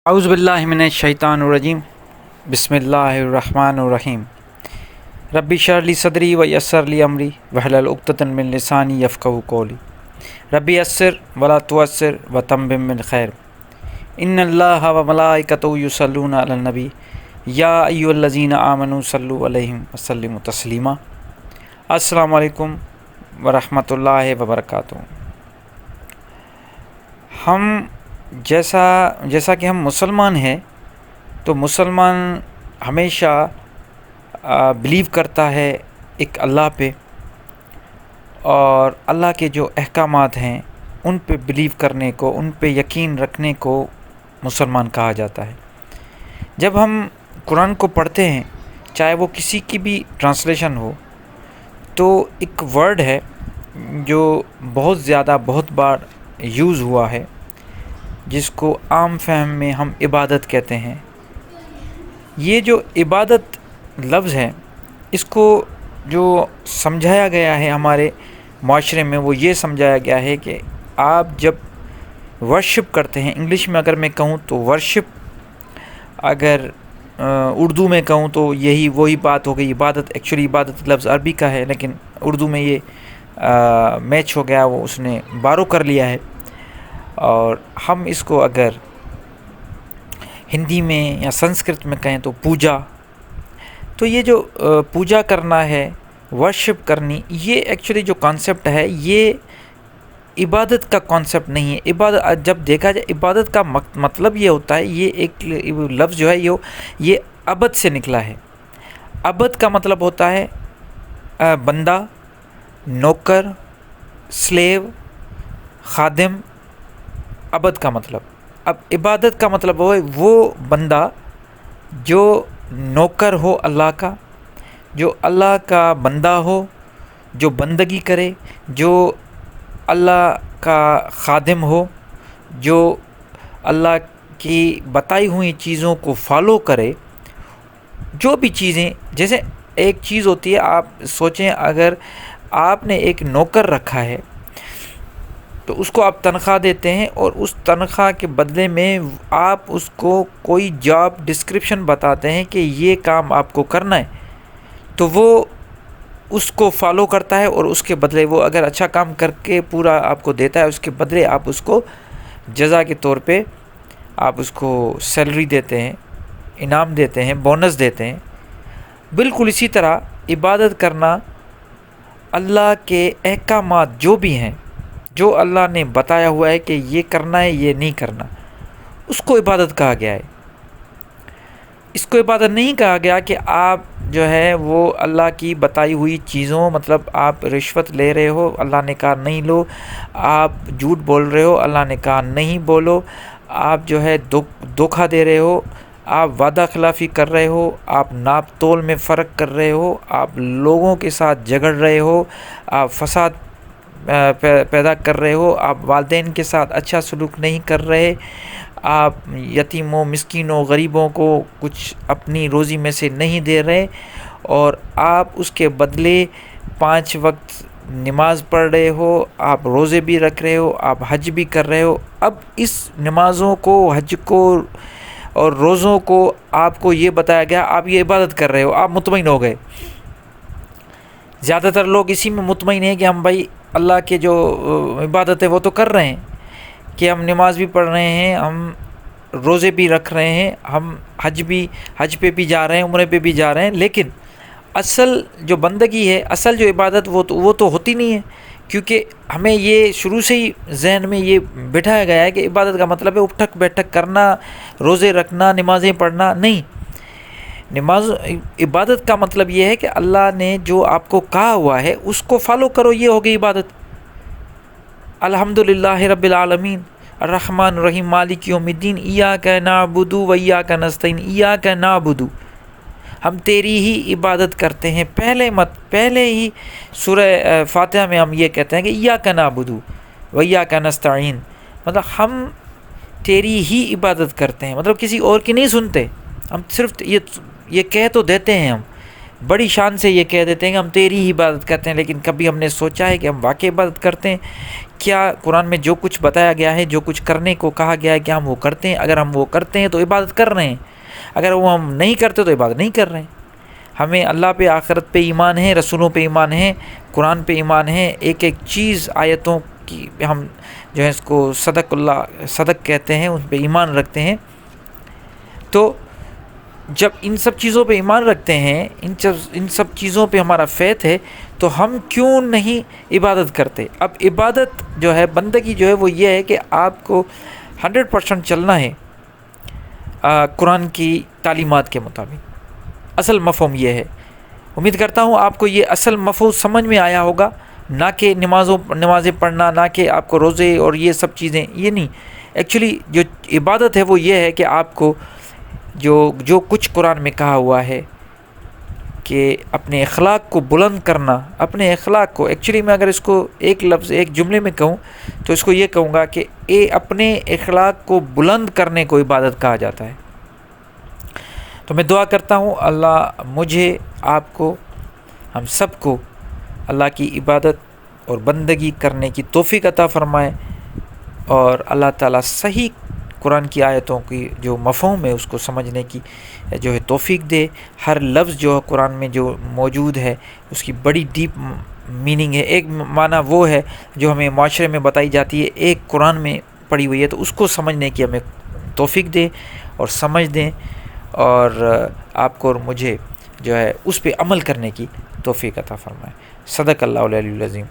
اعوذ باللہ من الشیطان الرجیم بسم اللہ الرحمن الرحیم رب اشرح لی صدری ویسر لی امری واحلل عقدۃ من لسانی یفقہوا قولی رب یسر ولا تعسر وتمم بالخیر ان اللہ وملائکتہ یصلون علی النبی یا ایھا الذین آمنوا صلوا علیہ وسلموا تسلیما۔ السلام علیکم ورحمۃ اللہ وبرکاتہ۔ ہم جیسا کہ ہم مسلمان ہیں تو مسلمان ہمیشہ بلیو کرتا ہے ایک اللہ پہ، اور اللہ کے جو احکامات ہیں ان پہ بلیو کرنے کو، ان پہ یقین رکھنے کو مسلمان کہا جاتا ہے۔ جب ہم قرآن کو پڑھتے ہیں، چاہے وہ کسی کی بھی ٹرانسلیشن ہو، تو ایک ورڈ ہے جو بہت بار یوز ہوا ہے، جس کو عام فہم میں ہم عبادت کہتے ہیں۔ یہ جو عبادت لفظ ہے، اس کو جو سمجھایا گیا ہے ہمارے معاشرے میں، وہ یہ سمجھایا گیا ہے کہ آپ جب ورشپ کرتے ہیں، انگلش میں اگر میں کہوں تو ورشپ، اگر اردو میں کہوں تو وہی بات ہو گئی عبادت۔ ایکچولی عبادت لفظ عربی کا ہے، لیکن اردو میں یہ میچ ہو گیا، وہ اس نے بارو کر لیا ہے۔ اور ہم اس کو اگر ہندی میں یا سنسکرت میں کہیں تو پوجا۔ تو یہ جو پوجا کرنا ہے، ورشپ کرنی، یہ ایکچولی جو کانسیپٹ ہے، یہ عبادت کا کانسیپٹ نہیں ہے۔ عبادت جب دیکھا جائے، عبادت کا مطلب یہ ہوتا ہے، یہ ایک لفظ جو ہے یہ عبد سے نکلا ہے۔ عبد کا مطلب ہوتا ہے بندہ، نوکر، سلیو، خادم۔ عبد کا مطلب، اب عبادت کا مطلب وہ بندہ جو نوکر ہو اللہ کا، جو اللہ کا بندہ ہو، جو بندگی کرے، جو اللہ کا خادم ہو، جو اللہ کی بتائی ہوئی چیزوں کو فالو کرے۔ جو بھی چیزیں، جیسے ایک چیز ہوتی ہے، آپ سوچیں اگر آپ نے ایک نوکر رکھا ہے تو اس کو آپ تنخواہ دیتے ہیں، اور اس تنخواہ کے بدلے میں آپ اس کو کوئی جاب ڈسکرپشن بتاتے ہیں کہ یہ کام آپ کو کرنا ہے، تو وہ اس کو فالو کرتا ہے، اور اس کے بدلے وہ اگر اچھا کام کر کے پورا آپ کو دیتا ہے، اس کے بدلے آپ اس کو جزا کے طور پہ آپ اس کو سیلری دیتے ہیں، انعام دیتے ہیں، بونس دیتے ہیں۔ بالکل اسی طرح عبادت کرنا، اللہ کے احکامات جو بھی ہیں، جو اللہ نے بتایا ہوا ہے کہ یہ کرنا ہے، یہ نہیں کرنا، اس کو عبادت کہا گیا ہے۔ اس کو عبادت نہیں کہا گیا کہ آپ جو ہے وہ اللہ کی بتائی ہوئی چیزوں، مطلب آپ رشوت لے رہے ہو، اللہ نے کہا نہیں لو، آپ جھوٹ بول رہے ہو، اللہ نے کہا نہیں بولو، آپ جو ہے دھوکہ دے رہے ہو، آپ وعدہ خلافی کر رہے ہو، آپ ناپ تول میں فرق کر رہے ہو، آپ لوگوں کے ساتھ جھگڑ رہے ہو، آپ فساد پیدا کر رہے ہو، آپ والدین کے ساتھ اچھا سلوک نہیں کر رہے، آپ یتیموں، مسکینوں، غریبوں کو کچھ اپنی روزی میں سے نہیں دے رہے، اور آپ اس کے بدلے 5 وقت نماز پڑھ رہے ہو، آپ روزے بھی رکھ رہے ہو، آپ حج بھی کر رہے ہو۔ اب اس نمازوں کو، حج کو اور روزوں کو آپ کو یہ بتایا گیا، آپ یہ عبادت کر رہے ہو، آپ مطمئن ہو گئے۔ زیادہ تر لوگ اسی میں مطمئن ہیں کہ ہم بھائی اللہ کے جو عبادت ہے وہ تو کر رہے ہیں، کہ ہم نماز بھی پڑھ رہے ہیں، ہم روزے بھی رکھ رہے ہیں، ہم حج پہ بھی جا رہے ہیں، عمرے پہ بھی جا رہے ہیں، لیکن اصل جو بندگی ہے، اصل جو عبادت وہ تو ہوتی نہیں ہے، کیونکہ ہمیں یہ شروع سے ہی ذہن میں یہ بٹھایا گیا ہے کہ عبادت کا مطلب ہے اٹھک بیٹھک کرنا، روزے رکھنا، نمازیں پڑھنا۔ نہیں، عبادت کا مطلب یہ ہے کہ اللہ نے جو آپ کو کہا ہوا ہے اس کو فالو کرو، یہ ہوگی عبادت۔ الحمدللہ رب العالمین الرحمن الرحیم مالک یوم الدین ایاک نعبد و ایاک نستعین ایاک نعبد، ہم تیری ہی عبادت کرتے ہیں۔ پہلے ہی سورہ فاتحہ میں ہم یہ کہتے ہیں کہ ایاک نعبد و ایاک نستعین، مطلب ہم تیری ہی عبادت کرتے ہیں، مطلب کسی اور کی نہیں سنتے، ہم صرف یہ کہہ تو دیتے ہیں، ہم بڑی شان سے یہ کہہ دیتے ہیں کہ ہم تیری ہی عبادت کرتے ہیں، لیکن کبھی ہم نے سوچا ہے کہ ہم واقعی عبادت کرتے ہیں؟ کیا قرآن میں جو کچھ بتایا گیا ہے، جو کچھ کرنے کو کہا گیا ہے کہ ہم وہ کرتے ہیں؟ اگر ہم وہ کرتے ہیں تو عبادت کر رہے ہیں، اگر وہ ہم نہیں کرتے تو عبادت نہیں کر رہے ہیں۔ ہمیں اللہ پہ، آخرت پہ ایمان ہے، رسولوں پہ ایمان ہے، قرآن پہ ایمان ہے، ایک ایک چیز آیتوں کی ہم جو ہے اس کو صدق کہتے ہیں، ان پہ ایمان رکھتے ہیں۔ تو جب ان سب چیزوں پہ ایمان رکھتے ہیں، ان سب چیزوں پہ ہمارا فیتھ ہے، تو ہم کیوں نہیں عبادت کرتے؟ اب عبادت جو ہے، بندگی جو ہے، وہ یہ ہے کہ آپ کو 100% چلنا ہے قرآن کی تعلیمات کے مطابق۔ اصل مفہوم یہ ہے۔ امید کرتا ہوں آپ کو یہ اصل مفہوم سمجھ میں آیا ہوگا، نہ کہ نمازیں پڑھنا، نہ کہ آپ کو روزے اور یہ سب چیزیں، یہ نہیں۔ ایکچولی جو عبادت ہے وہ یہ ہے کہ آپ کو جو کچھ قرآن میں کہا ہوا ہے کہ اپنے اخلاق کو بلند کرنا، اپنے اخلاق کو، ایکچولی میں اگر اس کو ایک لفظ، ایک جملے میں کہوں تو اس کو یہ کہوں گا کہ اپنے اخلاق کو بلند کرنے کو عبادت کہا جاتا ہے۔ تو میں دعا کرتا ہوں اللہ مجھے، آپ کو، ہم سب کو اللہ کی عبادت اور بندگی کرنے کی توفیق عطا فرمائے، اور اللہ تعالیٰ صحیح قرآن کی آیتوں کی جو مفہوم ہے اس کو سمجھنے کی جو ہے توفیق دے۔ ہر لفظ جو قرآن میں جو موجود ہے اس کی بڑی ڈیپ میننگ ہے۔ ایک معنی وہ ہے جو ہمیں معاشرے میں بتائی جاتی ہے، ایک قرآن میں پڑھی ہوئی ہے، تو اس کو سمجھنے کی ہمیں توفیق دے اور سمجھ دیں، اور آپ کو اور مجھے جو ہے اس پہ عمل کرنے کی توفیق عطا فرمائے۔ صدق اللہ العلی العظیم۔